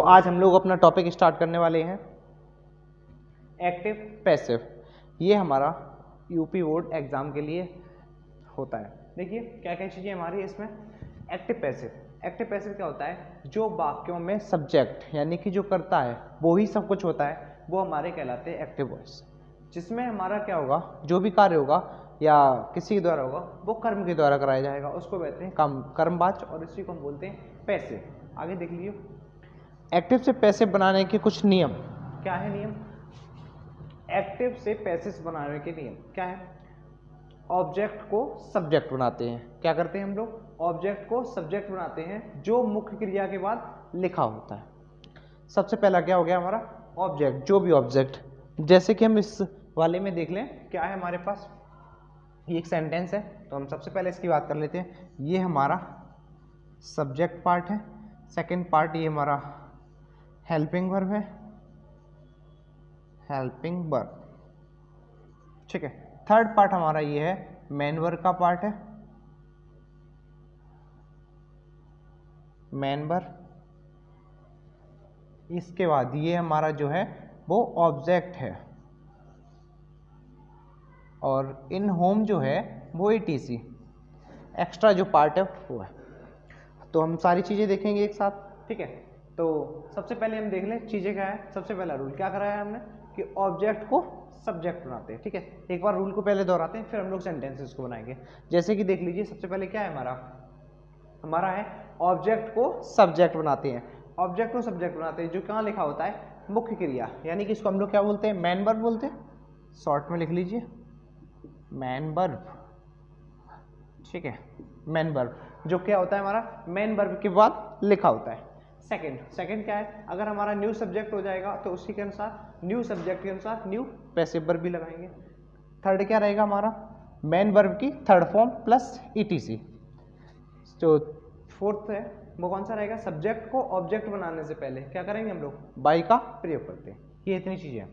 आज हम लोग अपना टॉपिक स्टार्ट करने वाले हैं एक्टिव पैसिव। ये हमारा यूपी बोर्ड एग्जाम के लिए होता है। देखिए क्या क्या चीज़ें हमारी इसमें एक्टिव पैसिव। एक्टिव पैसिव क्या होता है? जो वाक्यों में सब्जेक्ट यानी कि जो करता है वो ही सब कुछ होता है, वो हमारे कहलाते हैं एक्टिव वॉइस। जिसमें हमारा क्या होगा, जो भी कार्य होगा या किसी के द्वारा होगा वो कर्म के द्वारा कराया जाएगा, उसको कहते हैं कर्मवाच्य और इसी को हम बोलते हैं पैसिव। आगे देख लीजिए एक्टिव से पैसिव बनाने के कुछ नियम। क्या है नियम? एक्टिव से पैसिव बनाने के नियम क्या है? ऑब्जेक्ट को सब्जेक्ट बनाते हैं। क्या करते हैं हम लोग? ऑब्जेक्ट को सब्जेक्ट बनाते हैं जो मुख्य क्रिया के बाद लिखा होता है। सबसे पहला क्या हो गया हमारा? ऑब्जेक्ट। जो भी ऑब्जेक्ट, जैसे कि हम इस वाले में देख लें क्या है हमारे पास, ये एक सेंटेंस है तो हम सबसे पहले इसकी बात कर लेते हैं। ये हमारा सब्जेक्ट पार्ट है। सेकंड पार्ट ये हमारा हेल्पिंग वर्ब है, हेल्पिंग वर्ब, ठीक है। थर्ड पार्ट हमारा ये है मेन वर्ब का पार्ट है, मेन वर्ब। इसके बाद ये हमारा जो है वो ऑब्जेक्ट है और इन होम जो है वो ETC एक्स्ट्रा जो पार्ट है वो है। तो हम सारी चीज़ें देखेंगे एक साथ, ठीक है। तो सबसे पहले हम देख लें चीज़ें क्या है। सबसे पहला रूल क्या कराया है हमने कि ऑब्जेक्ट को सब्जेक्ट बनाते हैं, ठीक है। एक बार रूल को पहले दोहराते हैं फिर हम लोग सेंटेंसेस को बनाएंगे। जैसे कि देख लीजिए सबसे पहले क्या है हमारा है ऑब्जेक्ट को सब्जेक्ट बनाते हैं। ऑब्जेक्ट को सब्जेक्ट बनाते हैं जो कहाँ लिखा होता है? मुख्य क्रिया, यानी कि इसको हम लोग क्या बोलते हैं? मेन वर्ब बोलते हैं। शॉर्ट में लिख लीजिए मेन वर्ब, ठीक है। मेन वर्ब जो क्या होता है हमारा मेन वर्ब के बाद लिखा होता है। सेकंड क्या है? अगर हमारा न्यू सब्जेक्ट हो जाएगा तो उसी के अनुसार न्यू सब्जेक्ट के अनुसार न्यू पैसिव वर्ब भी लगाएंगे। थर्ड क्या रहेगा हमारा? मेन वर्ब की थर्ड फॉर्म प्लस ETC। जो फोर्थ है वो कौन सा रहेगा? सब्जेक्ट को ऑब्जेक्ट बनाने से पहले क्या करेंगे हम लोग? बाई का प्रयोग करते हैं। ये इतनी चीजें हैं।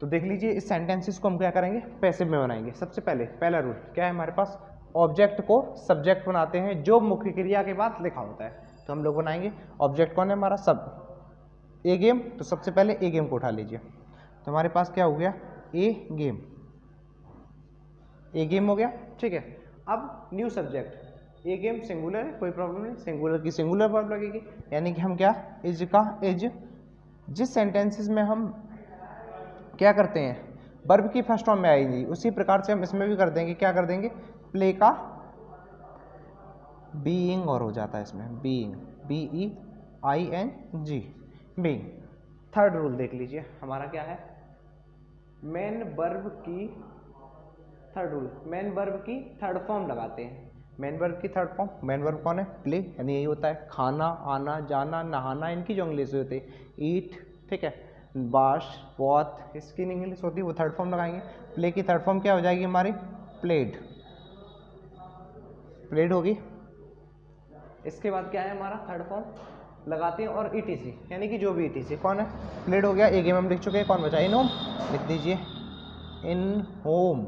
तो देख लीजिए इस सेंटेंसेस को हम क्या करेंगे? पैसिव में बनाएंगे। सबसे पहले पहला रूल क्या है हमारे पास? ऑब्जेक्ट को सब्जेक्ट बनाते हैं जो मुख्य क्रिया के बाद लिखा होता है। तो हम लोग बनाएंगे ऑब्जेक्ट कौन है हमारा? सब ए गेम। तो सबसे पहले ए गेम को उठा लीजिए। तो हमारे पास क्या हो गया? ए गेम हो गया, ठीक है। अब न्यू सब्जेक्ट ए गेम सिंगुलर है, कोई प्रॉब्लम नहीं, सिंगुलर की सिंगुलर वर्ब लगेगी। यानी कि हम क्या इज का इज, जिस सेंटेंसेस में हम क्या करते हैं वर्ब की फर्स्ट फॉर्म में आएगी उसी प्रकार से हम इसमें भी कर देंगे। क्या कर देंगे? प्ले का बीइंग और हो जाता है इसमें being, BEING being. Third rule देख लीजिए हमारा क्या है? मेन वर्ब की थर्ड रूल, मेन वर्ब की थर्ड फॉर्म लगाते हैं। मेन वर्ब की थर्ड फॉर्म, मेन वर्ब कौन है? प्ले, यानी यही होता है खाना, आना, जाना, नहाना, इनकी जो इंग्लिश होती है ईट, ठीक है। वाश, वॉथ, इसकी इंग्लिश होती है वो थर्ड फॉर्म लगाएंगे। प्ले की थर्ड फॉर्म क्या हो जाएगी हमारी? प्लेड, प्लेड होगी। इसके बाद क्या है हमारा? थर्ड फॉर्म लगाते हैं और ETC, यानी कि जो भी ETC कौन है? प्लेड हो गया। ए गेम हम लिख चुके हैं, कौन बचा? इन होम लिख दीजिए, इन होम,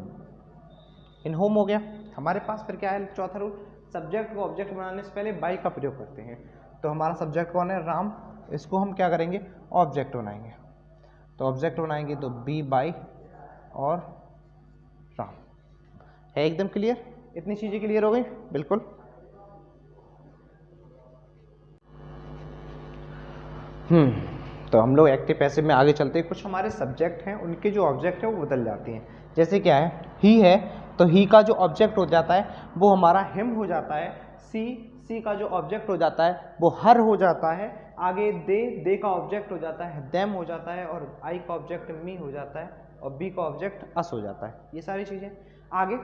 इन होम हो गया हमारे पास। फिर क्या है चौथा रूल? सब्जेक्ट को ऑब्जेक्ट बनाने से पहले बाई का प्रयोग करते हैं। तो हमारा सब्जेक्ट कौन है? राम। इसको हम क्या करेंगे? ऑब्जेक्ट बनाएंगे। तो ऑब्जेक्ट बनाएंगे तो बी बाई और राम। है एकदम क्लियर? इतनी चीजें क्लियर हो गई? बिल्कुल। तो हम लोग एक्टिव पैसिव में आगे चलते हैं। कुछ हमारे सब्जेक्ट हैं उनके जो ऑब्जेक्ट है वो बदल जाते हैं। जैसे क्या है? ही है तो ही का जो ऑब्जेक्ट हो जाता है वो हमारा हिम हो जाता है। सी का जो ऑब्जेक्ट हो जाता है वो हर हो जाता है। आगे दे का ऑब्जेक्ट हो जाता है देम हो जाता है, और आई का ऑब्जेक्ट मी हो जाता है, और बी का ऑब्जेक्ट अस हो जाता है। ये सारी चीजें आगे।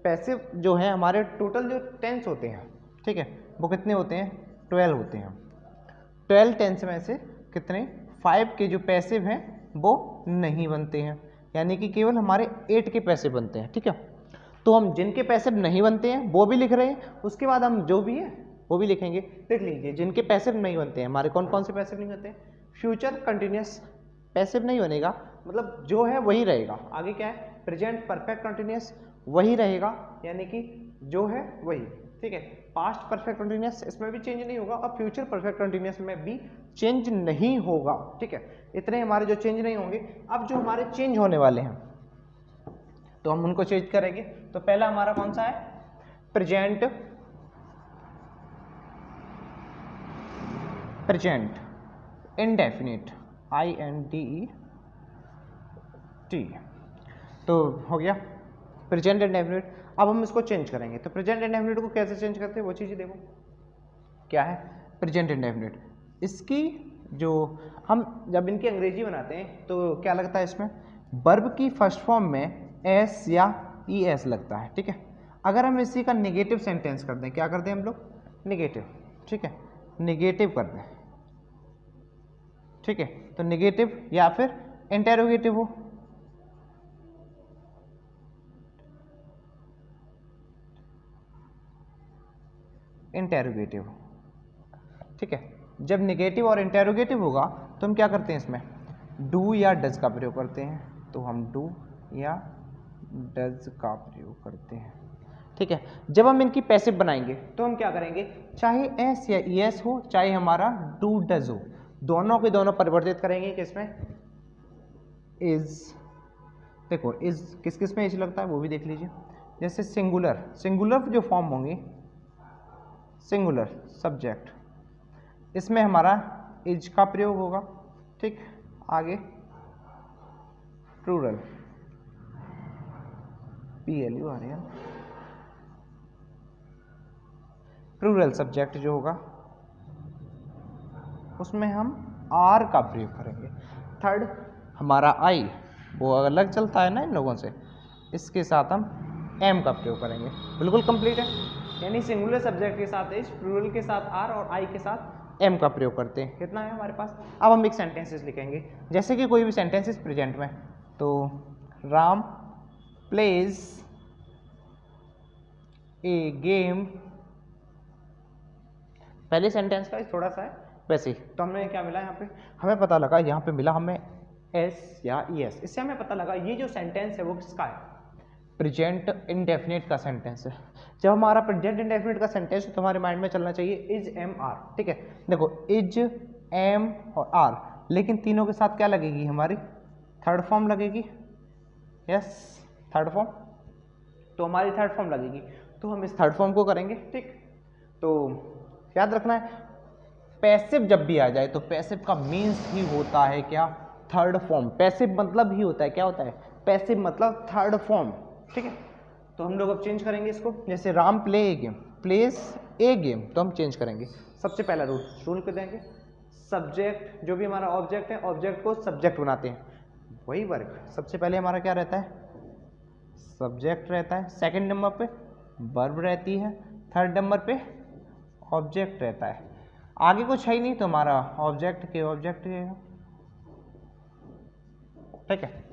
पैसिव जो है हमारे टोटल जो टेंस होते हैं, ठीक है, वो कितने होते हैं? 12 होते हैं। 12 टेंस में से कितने? 5 के जो पैसिव हैं वो नहीं बनते हैं, यानी कि केवल हमारे 8 के पैसिव बनते हैं, ठीक है। तो हम जिनके पैसिव नहीं बनते हैं वो भी लिख रहे हैं, उसके बाद हम जो भी है वो भी लिखेंगे। देख लीजिए जिनके पैसिव नहीं बनते हैं हमारे कौन कौन से पैसिव नहीं बनते हैं? फ्यूचर कंटिन्यूस पैसिव नहीं बनेगा, मतलब जो है वही रहेगा। आगे क्या है? प्रेजेंट परफेक्ट कंटिन्यूस वही रहेगा, यानी कि जो है वही। ठीक है। पास्ट परफेक्ट कंटिन्यूअस इसमें भी चेंज नहीं होगा और फ्यूचर परफेक्ट कंटिन्यूअस में भी चेंज नहीं होगा, ठीक है। इतने हमारे जो चेंज नहीं होंगे। अब जो हमारे चेंज होने वाले हैं तो हम उनको चेंज करेंगे। तो पहला हमारा कौन सा है, प्रेजेंट, प्रेजेंट इंडेफिनिट, INDET, तो हो गया प्रेजेंट इंडेफिनिट। अब हम इसको चेंज करेंगे। तो प्रेजेंट इंडेफिनिट को कैसे चेंज करते हैं वो चीज़ें देखो क्या है। प्रेजेंट इंडेफिनिट इसकी जो हम जब इनकी अंग्रेजी बनाते हैं तो क्या लगता है इसमें, वर्ब की फर्स्ट फॉर्म में एस या ES लगता है, ठीक है। अगर हम इसी का नेगेटिव सेंटेंस कर दें, क्या करते हैं हम लोग, नेगेटिव, ठीक है, नेगेटिव कर दें, ठीक है। तो नेगेटिव या फिर इंटेरोगेटिव हो, इंटेरोगेटिव, ठीक है। जब नेगेटिव और इंटेरोगेटिव होगा तो हम क्या करते हैं इसमें, डू या डज का प्रयोग करते हैं। तो हम डू या डज का प्रयोग करते हैं, ठीक है। जब हम इनकी पैसिव बनाएंगे तो हम क्या करेंगे, चाहे एस या ES हो, चाहे हमारा डू डज हो, दोनों के दोनों परिवर्तित करेंगे किसमें, इज। देखो इज किस किस में इज लगता है वो भी देख लीजिए। जैसे सिंगुलर, सिंगुलर जो फॉर्म होंगी, सिंगुलर सब्जेक्ट, इसमें हमारा इज का प्रयोग होगा, ठीक। आगे प्लूरल, PLURAL, प्लूरल सब्जेक्ट जो होगा उसमें हम आर का प्रयोग करेंगे। थर्ड हमारा आई, वो अलग चलता है ना इन लोगों से, इसके साथ हम एम का प्रयोग करेंगे। बिल्कुल कंप्लीट है, यानी सिंगुलर सब्जेक्ट के साथ इज, प्लूरल के साथ आर और आई के साथ एम का प्रयोग करते हैं। कितना है हमारे पास। अब हम एक सेंटेंसेस लिखेंगे, जैसे कि कोई भी सेंटेंसेस प्रेजेंट में, तो राम प्लेज ए गेम, पहले सेंटेंस का थोड़ा सा है वैसे ही। तो हमें क्या मिला यहाँ पे, हमें पता लगा यहाँ पे मिला हमें एस या ES, इससे हमें पता लगा ये जो सेंटेंस है वो किसका है, प्रेजेंट इंडेफिनिट का सेंटेंस है। जब हमारा प्रेजेंट इंडेफिनिट का सेंटेंस है तो हमारे माइंड में चलना चाहिए इज एम आर, ठीक है। देखो इज एम और आर, लेकिन तीनों के साथ क्या लगेगी हमारी, थर्ड फॉर्म लगेगी, यस थर्ड फॉर्म। तो हमारी थर्ड फॉर्म लगेगी, तो हम इस थर्ड फॉर्म को करेंगे, ठीक। तो याद रखना है पैसिव जब भी आ जाए तो पैसिव का मीन्स ही होता है क्या, थर्ड फॉर्म। पैसिव मतलब ही होता है, क्या होता है, पैसिव मतलब थर्ड फॉर्म, ठीक है। तो हम लोग अब चेंज करेंगे इसको, जैसे Ram play A game, place a game, तो हम चेंज करेंगे। सबसे पहला रूल कर देंगे, सब्जेक्ट जो भी हमारा ऑब्जेक्ट है, ऑब्जेक्ट को सब्जेक्ट बनाते हैं, वही वर्क। सबसे पहले हमारा क्या रहता है, सब्जेक्ट रहता है, सेकंड नंबर पे वर्ब रहती है, थर्ड नंबर पे ऑब्जेक्ट रहता है। आगे कुछ है ही नहीं तो हमारा ऑब्जेक्ट के ऑब्जेक्ट है, ठीक है।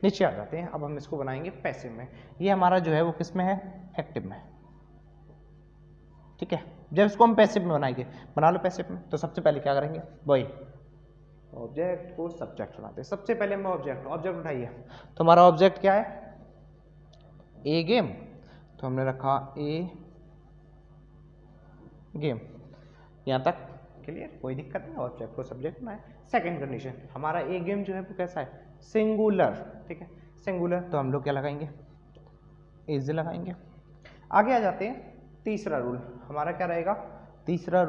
नीचे आ जाते हैं, अब हम इसको बनाएंगे पैसिव में। ये हमारा जो है वो किस में है, एक्टिव में, ठीक है। जब इसको हम पैसिव में बनाएंगे, बना लो पैसिव में, तो सबसे पहले क्या करेंगे, वही ऑब्जेक्ट को सब्जेक्ट बनाते हैं। सबसे पहले हम ऑब्जेक्ट उठाइए, तो हमारा ऑब्जेक्ट क्या है, ए गेम, तो हमने रखा ए गेम, यहाँ तक क्लियर, कोई दिक्कत नहीं, ऑब्जेक्ट को सब्जेक्ट बनाए। सेकंड कंडीशन, हमारा ए गेम जो है वो कैसा है, सिंगुलर, ठीक है, सिंगुलर, तो हम लोग क्या लगाएंगे, इज लगाएंगे। आगे आ जाते हैं, तीसरा रूल हमारा क्या रहेगा, तीसरा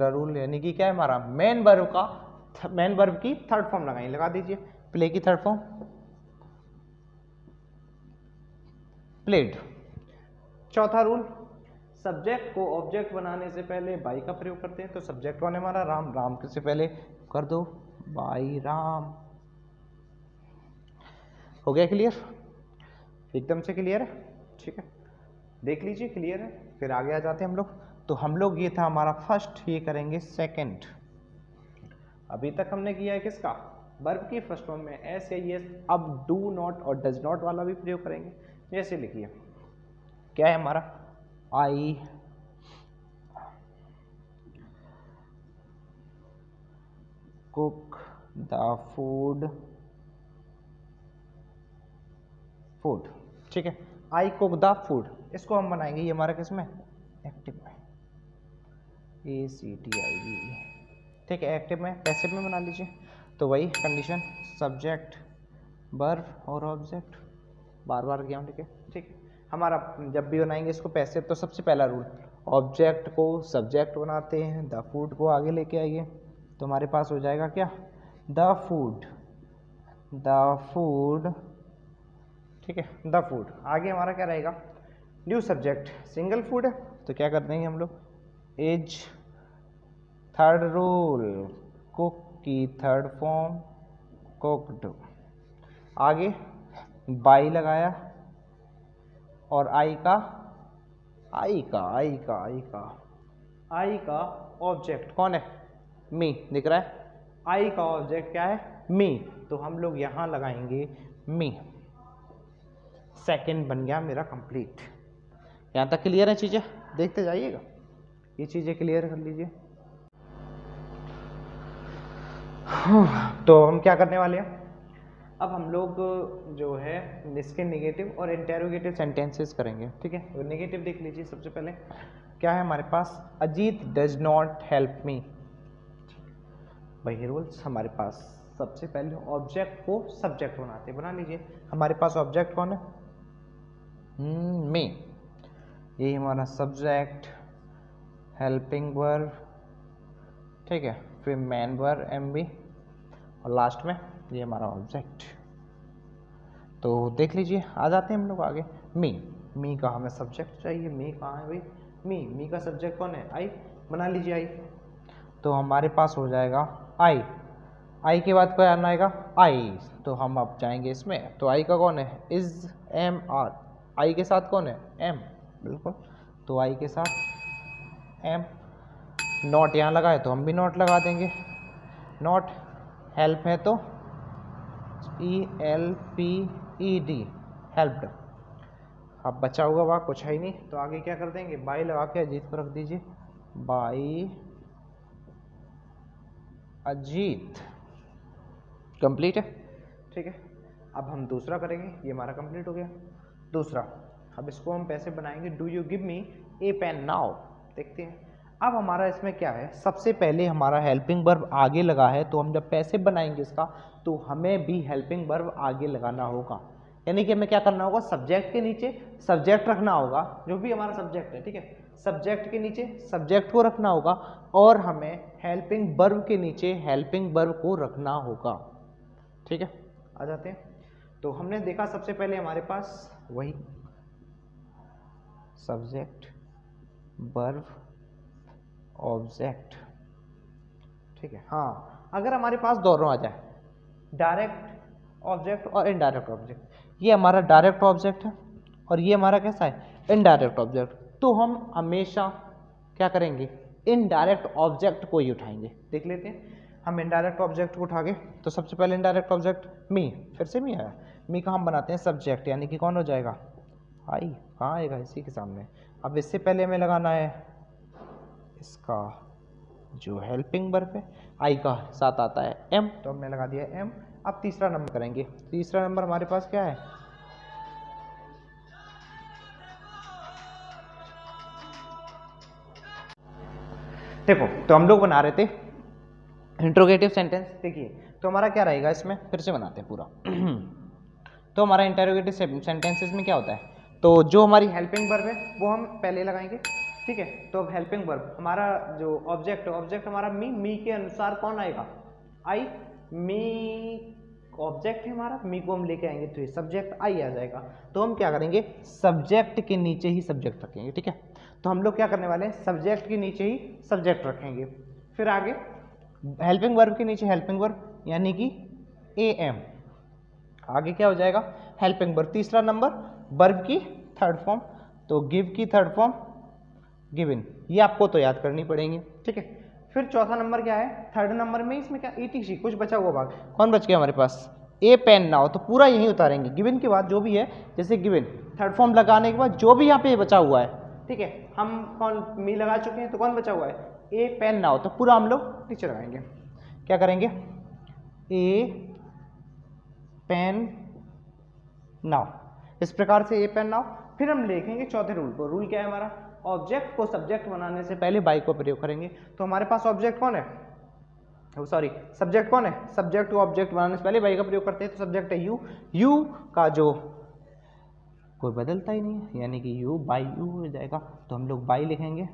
रूल यानी कि क्या है हमारा, मेन वर्ब की थर्ड फॉर्म लगाएंगे, लगा दीजिए, प्ले की थर्ड फॉर्म प्लेड। चौथा रूल, सब्जेक्ट को ऑब्जेक्ट बनाने से पहले बाई का प्रयोग करते हैं। तो सब्जेक्ट कौन है हमारा, राम, राम से पहले कर दो बाई राम। हो गया क्लियर, एकदम से क्लियर है, ठीक है, देख लीजिए क्लियर है। फिर आगे आ जाते हैं हम लोग। तो हम लोग ये था हमारा फर्स्ट, ये करेंगे सेकंड। अभी तक हमने किया है किसका, वर्ब की फर्स्ट फॉर्म में एस या एस। अब डू नॉट और डज नॉट वाला भी प्रयोग करेंगे। जैसे लिखिए, क्या है हमारा, आई कुक द फूड, ठीक है, आई कुक द फूड, इसको हम बनाएंगे, ये हमारा किसमें, एक्टिव में ACTIV, ठीक है। एक्टिव में, पैसिव में बना लीजिए। तो वही कंडीशन, सब्जेक्ट वर्ब और ऑब्जेक्ट, बार बार क्या लिखे, ठीक है। हमारा जब भी बनाएंगे इसको पैसिव, तो सबसे पहला रूल, ऑब्जेक्ट को सब्जेक्ट बनाते हैं, द फूड को आगे लेके आइए, तो हमारे पास हो जाएगा क्या, द फूड, ठीक है, द फूड। आगे हमारा क्या रहेगा, न्यू सब्जेक्ट, सिंगल फूड है तो क्या कर देंगे हम लोग, इज, थर्ड रूल, कुक की थर्ड फॉर्म कुक्ड। आगे बाई लगाया और आई का ऑब्जेक्ट कौन है, मी, दिख रहा है, आई का ऑब्जेक्ट क्या है, मी, तो हम लोग यहां लगाएंगे मी। सेकंड बन गया मेरा कंप्लीट। यहां तक क्लियर है चीजें, देखते जाइएगा, ये चीजें क्लियर कर लीजिए। तो हम क्या करने वाले हैं, अब हम लोग जो है इसके नेगेटिव और इंटेरोगेटिव सेंटेंसेस करेंगे, ठीक है। तो नेगेटिव देख लीजिए, सबसे पहले क्या है हमारे पास, Ajit does not help me. वही रूल्स हमारे पास, सबसे पहले ऑब्जेक्ट को सब्जेक्ट बनाते, बना लीजिए। हमारे पास ऑब्जेक्ट कौन है, मी, यही हमारा सब्जेक्ट, हेल्पिंग वर्ब, ठीक है, फिर मैन वर्ब MB, और लास्ट में ये हमारा ऑब्जेक्ट। तो देख लीजिए, आ जाते हैं हम लोग आगे। मी का हमें सब्जेक्ट चाहिए, मी कहाँ है भाई, मी का सब्जेक्ट कौन है, आई, बना लीजिए आई। तो हमारे पास हो जाएगा आई के बाद क्या आना आएगा, आई, तो हम अब जाएंगे इसमें, तो आई का कौन है, इज, MR, आई के साथ कौन है, M, बिल्कुल, तो आई के साथ M। नॉट यहाँ लगा है तो हम भी नॉट लगा देंगे, नॉट, हेल्प है तो ELPED, हेल्प्ड। अब बचा हुआ वहाँ कुछ है ही नहीं, तो आगे क्या कर देंगे, बाई लगा के अजीत को रख दीजिए, बाई अजीत, कंप्लीट है, ठीक है। अब हम दूसरा करेंगे, ये हमारा कंप्लीट हो गया। दूसरा, अब इसको हम पैसे बनाएंगे, do you give me a pen now, देखते हैं। अब हमारा इसमें क्या है, सबसे पहले हमारा हेल्पिंग वर्ब आगे लगा है, तो हम जब पैसे बनाएंगे इसका, तो हमें भी हेल्पिंग वर्ब आगे लगाना होगा, यानी कि हमें क्या करना होगा, सब्जेक्ट के नीचे सब्जेक्ट रखना होगा, जो भी हमारा सब्जेक्ट है, ठीक है, सब्जेक्ट के नीचे सब्जेक्ट को रखना होगा, और हमें हेल्पिंग वर्ब के नीचे हेल्पिंग वर्ब को रखना होगा, ठीक है। आ जाते हैं, तो हमने देखा सबसे पहले हमारे पास वही सब्जेक्ट वर्ब ऑब्जेक्ट, ठीक है। हाँ, अगर हमारे पास दोनों आ जाए, डायरेक्ट ऑब्जेक्ट और इनडायरेक्ट ऑब्जेक्ट, ये हमारा डायरेक्ट ऑब्जेक्ट है और ये हमारा कैसा है, इनडायरेक्ट ऑब्जेक्ट, तो हम हमेशा क्या करेंगे, इनडायरेक्ट ऑब्जेक्ट को ही उठाएंगे। देख लेते हैं, हम इनडायरेक्ट ऑब्जेक्ट को उठा गए, तो सबसे पहले इनडायरेक्ट ऑब्जेक्ट मी, फिर से मी आया, मी का हम बनाते हैं सब्जेक्ट, यानी कि कौन हो जाएगा, आई, कहाँ आएगा, इसी के सामने। अब इससे पहले हमें लगाना है इसका जो हेल्पिंग वर्ब है, आई का साथ आता है M, तो हमने लगा दिया M। अब तीसरा नंबर करेंगे, तीसरा नंबर हमारे पास क्या है, देखो, तो हम लोग बना रहे थे इंट्रोगेटिव सेंटेंस। देखिए, तो हमारा क्या रहेगा, इसमें फिर से बनाते हैं पूरा। तो हमारा इंटरोगेटिव सेंटेंसेस में क्या होता है, तो जो हमारी हेल्पिंग वर्ब है वो हम पहले लगाएंगे, ठीक है। तो अब हेल्पिंग वर्ब, हमारा जो ऑब्जेक्ट हमारा मी के अनुसार कौन आएगा, आई, मी ऑब्जेक्ट है हमारा, मी को हम लेके आएंगे तो ये सब्जेक्ट आई आ जाएगा। तो हम क्या करेंगे, सब्जेक्ट के नीचे ही सब्जेक्ट रखेंगे, ठीक है। तो हम लोग क्या करने वाले हैं, सब्जेक्ट के नीचे ही सब्जेक्ट रखेंगे, फिर आगे हेल्पिंग वर्ब के नीचे हेल्पिंग वर्ब, यानी कि AM, आगे क्या हो जाएगा, हेल्पिंग वर्ब। तीसरा नंबर वर्ब की थर्ड फॉर्म, तो गिव की थर्ड फॉर्म गिवन, ये आपको तो याद करनी पड़ेगी, ठीक है। फिर चौथा नंबर क्या है, थर्ड नंबर में इसमें क्या, ETC, कुछ बचा हुआ भाग, कौन बच गया हमारे पास, ए पेन नाउ, तो पूरा यही उतारेंगे, गिवन के बाद जो भी है, जैसे गिवन थर्ड फॉर्म लगाने के बाद जो भी यहाँ पे बचा हुआ है, ठीक है, हम कौन मी लगा चुके हैं, तो कौन बचा हुआ है, ए पेन नाउ, तो पूरा हम लोग नीचे लगाएंगे। क्या करेंगे, ए पेन नाउ, इस प्रकार से ए पेन नाउ। फिर हम लिखेंगे चौथे रूल को, रूल क्या है हमारा, ऑब्जेक्ट को सब्जेक्ट बनाने से पहले बाई का प्रयोग करेंगे। तो हमारे पास ऑब्जेक्ट कौन है, सॉरी सब्जेक्ट कौन है, सब्जेक्ट को ऑब्जेक्ट बनाने से पहले बाई का प्रयोग करते हैं। तो सब्जेक्ट है यू, यू का जो कोई बदलता ही नहीं है, यानी कि यू बाई यू हो जाएगा। तो हम लोग बाई लिखेंगे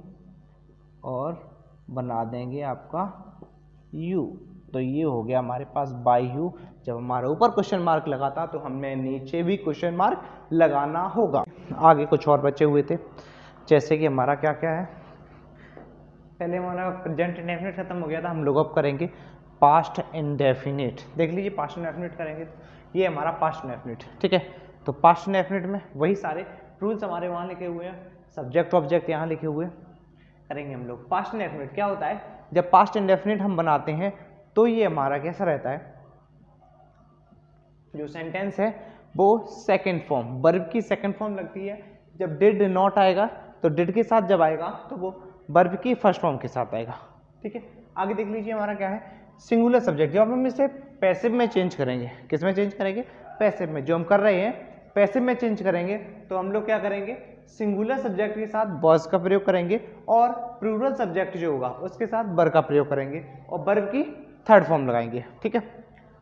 और बना देंगे आपका यू। तो ये हो गया हमारे पास बाई यू। जब हमारे ऊपर क्वेश्चन मार्क लगा था तो हमने नीचे भी क्वेश्चन मार्क लगाना होगा। आगे कुछ और बचे हुए थे, जैसे कि हमारा क्या क्या है, पहले हमारा प्रेजेंट इंडेफिनिट खत्म हो गया था, हम लोग अब करेंगे पास्ट इंडेफिनिट। देख लीजिए पास्ट इंडेफिनिट करेंगे, ये हमारा पास्ट इंडेफिनिट, ठीक है। तो पास्ट इंडेफिनिट में वही सारे रूल्स हमारे वहाँ लिखे हुए हैं, सब्जेक्ट ऑब्जेक्ट यहाँ लिखे हुए करेंगे हम लोग। पास्ट इंडेफिनिट क्या होता है, जब पास्ट इंडेफिनिट हम बनाते हैं तो ये हमारा कैसा रहता है, जो सेंटेंस है वो सेकंड फॉर्म, वर्ब की सेकंड फॉर्म लगती है। जब डिड नॉट आएगा तो डिड के साथ जब आएगा तो वो वर्ब की फर्स्ट फॉर्म के साथ आएगा, ठीक है। आगे देख लीजिए हमारा क्या है, सिंगुलर सब्जेक्ट। जब हम इसे पैसिव में चेंज करेंगे, किस में चेंज करेंगे, पैसिव में, जो हम कर रहे हैं पैसिव में चेंज करेंगे, तो हम लोग क्या करेंगे, सिंगुलर सब्जेक्ट के साथ वॉज का प्रयोग करेंगे और प्लूरल सब्जेक्ट जो होगा उसके साथ वर का प्रयोग करेंगे और वर्ब की थर्ड फॉर्म लगाएंगे, ठीक है।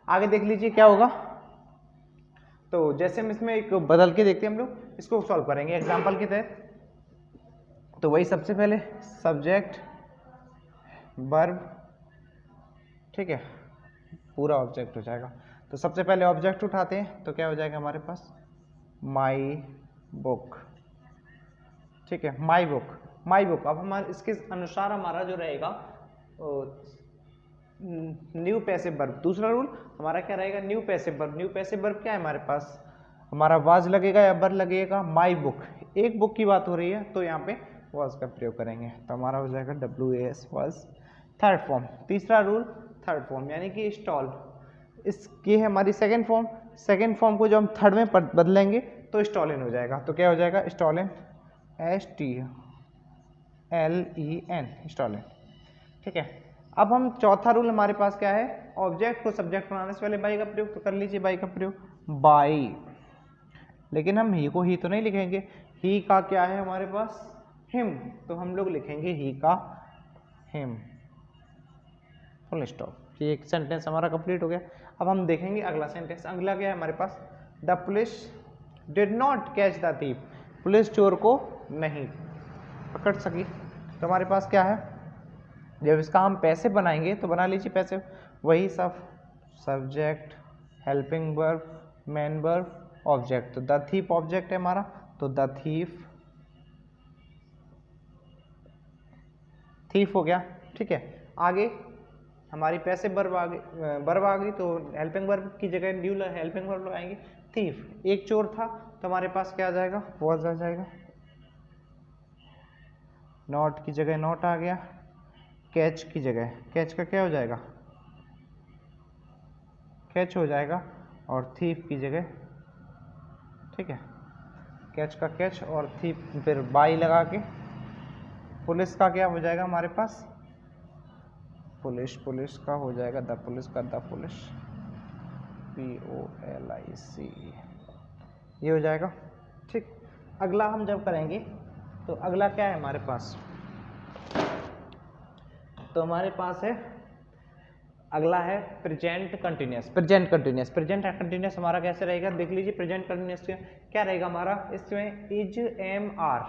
आगे देख लीजिए क्या होगा। तो जैसे हम इसमें एक बदल के देखते हैं, हम लोग इसको सॉल्व करेंगे एग्जाम्पल के तहत। तो वही सबसे पहले सब्जेक्ट वर्ब, ठीक है, पूरा ऑब्जेक्ट हो जाएगा। तो सबसे पहले ऑब्जेक्ट उठाते हैं, तो क्या हो जाएगा हमारे पास, माई बुक, ठीक है, माई बुक, माई बुक। अब हमारे इसके अनुसार हमारा जो रहेगा न्यू पैसिव वर्ब, दूसरा रूल हमारा क्या रहेगा, new passive verb. New passive verb क्या है हमारे पास, हमारा वाज लगेगा या वर लगेगा, माई बुक, एक बुक की बात हो रही है तो यहाँ पे वाज का प्रयोग करेंगे। तो हमारा हो जाएगा WAS वाज, थर्ड फॉर्म। तीसरा रूल थर्ड फॉर्म, यानी कि स्टॉल, इसकी है हमारी सेकेंड फॉर्म। सेकेंड फॉर्म को जो हम थर्ड में बदलेंगे तो स्टॉलिन हो जाएगा। तो क्या हो जाएगा, स्टॉलिन, STLEN, स्टॉलिन, ठीक है। अब हम चौथा रूल हमारे पास क्या है, ऑब्जेक्ट को सब्जेक्ट बनाने से पहले बाई का प्रयोग। तो कर लीजिए बाई का प्रयोग, बाई, लेकिन हम ही को ही तो नहीं लिखेंगे, ही का क्या है हमारे पास, हिम, तो हम लोग लिखेंगे ही का हिम, फुल स्टॉप। ये एक सेंटेंस हमारा कंप्लीट हो गया। अब हम देखेंगे अगला सेंटेंस। अगला क्या है हमारे पास, the police did not catch the thief, police चोर को नहीं पकड़ सकी। तो हमारे पास क्या है, जब इसका हम पैसे बनाएंगे तो बना लीजिए पैसे, वही सब subject, helping verb, main verb, object. तो द थीफ ऑब्जेक्ट है हमारा, तो द थीफ, थीफ हो गया, ठीक है। आगे हमारी पैसे वर्ब आ गई, तो हेल्पिंग वर्ब की जगह न्यू हेल्पिंग वर्ब लगाएंगे। थीफ, एक चोर था, तो हमारे पास क्या आ जाएगा, वॉज आ जाएगा। नॉट की जगह नॉट आ गया, कैच की जगह, कैच का क्या हो जाएगा, कैच हो जाएगा, और थीफ की जगह, ठीक है, कैच का कैच और थीफ, फिर बाई लगा के पुलिस का क्या हो जाएगा हमारे पास, पुलिस, पुलिस का हो जाएगा द पुलिस का द पुलिस, POLIC, ये हो जाएगा, ठीक। अगला हम जब करेंगे तो अगला क्या है हमारे पास, तो हमारे पास है अगला है present continuous. Present continuous, present continuous हमारा कैसे रहेगा, देख लीजिए प्रेजेंट कंटिन्यूअस क्या रहेगा हमारा, इसमें is am are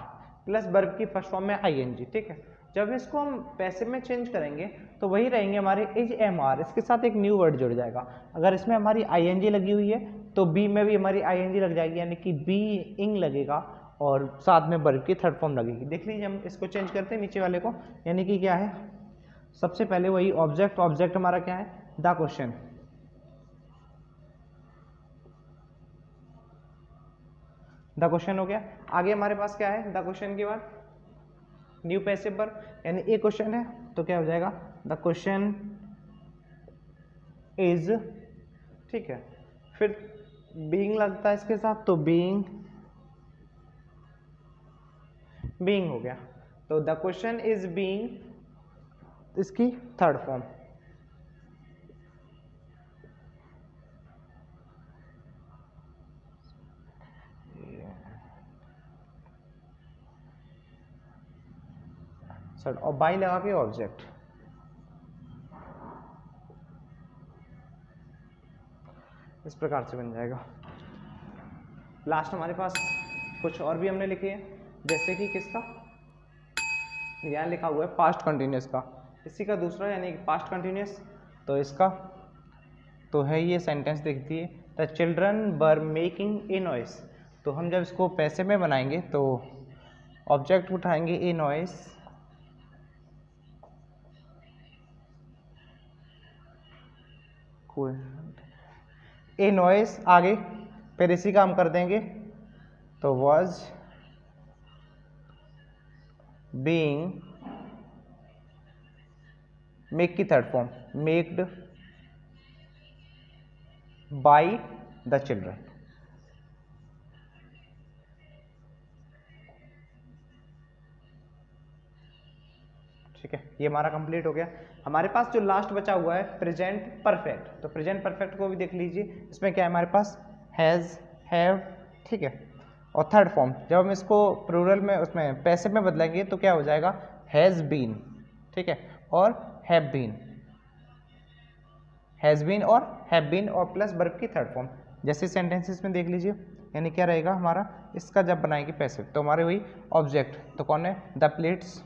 plus verb की फर्स्ट फॉर्म में ING, ठीक है। जब इसको हम पैसिव में चेंज करेंगे तो वही रहेंगे हमारे इज एम आर, इसके साथ एक न्यू वर्ड जुड़ जाएगा। अगर इसमें हमारी ING लगी हुई है तो बी में भी हमारी ING लग जाएगी, यानी कि बी इंग लगेगा और साथ में वर्ब की थर्ड फॉर्म लगेगी। देख लीजिए हम इसको चेंज करते हैं नीचे वाले को, यानी कि क्या है, सबसे पहले वही ऑब्जेक्ट, ऑब्जेक्ट हमारा क्या है, द क्वेश्चन, द क्वेश्चन हो गया। आगे हमारे पास क्या है, द क्वेश्चन के बाद न्यू पैसिव वर्ब, यानी एक क्वेश्चन है तो क्या हो जाएगा, द क्वेश्चन इज, ठीक है। फिर बीइंग लगता है इसके साथ, तो बीइंग, बीइंग हो गया। तो द क्वेश्चन इज बीइंग, इसकी थर्ड फॉर्म, सर और बाई लगा के ऑब्जेक्ट, इस प्रकार से बन जाएगा। लास्ट हमारे पास कुछ और भी हमने लिखे हैं, जैसे कि किसका, यहाँ लिखा हुआ है पास्ट कंटिन्यूस का, इसी का दूसरा यानी पास्ट कंटिन्यूस। तो इसका तो है ये सेंटेंस देखती है, the children were making a noise. तो हम जब इसको पैसे में बनाएंगे तो ऑब्जेक्ट उठाएंगे ए नॉइस, ए नॉइस आगे, फिर इसी का हम कर देंगे तो वॉज बीइंग, मेक की third form maked by the children. ठीक है, ये हमारा कंप्लीट हो गया। हमारे पास जो लास्ट बचा हुआ है प्रेजेंट परफेक्ट, तो प्रेजेंट परफेक्ट को भी देख लीजिए। इसमें क्या है हमारे पास, हैज़, हैव, ठीक है, और थर्ड फॉर्म जब हम इसको प्लूरल में उसमें पैसे में बदलेंगे तो क्या हो जाएगा, हैज़ बीन, ठीक है, और हैव बीन, हैज़ बीन और हैव बीन और प्लस वर्ब की थर्ड फॉर्म। जैसे सेंटेंसेस में देख लीजिए, यानी क्या रहेगा हमारा, इसका जब बनाएंगे पैसिव तो हमारे वही ऑब्जेक्ट, तो कौन है, द प्लेट्स,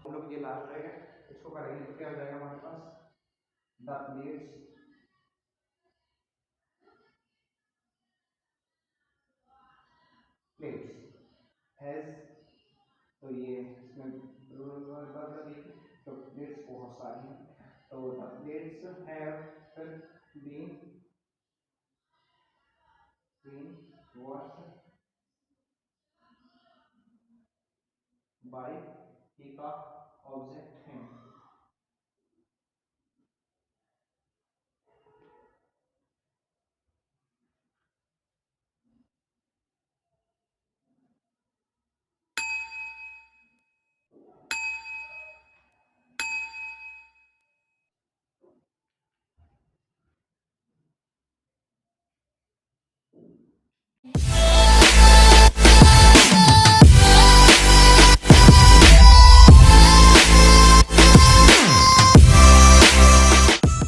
हम लोग ये लास्ट रहेगा, इसको करेंगे तो क्या हो जाएगा हमारे पास, द प्लेट्स प्लेट्स हैज, तो ये इसमें रूल देखिए तो प्लेट्स बहुत सारी हैं, तो the plates have been washed by, he का ऑब्जेक्ट है,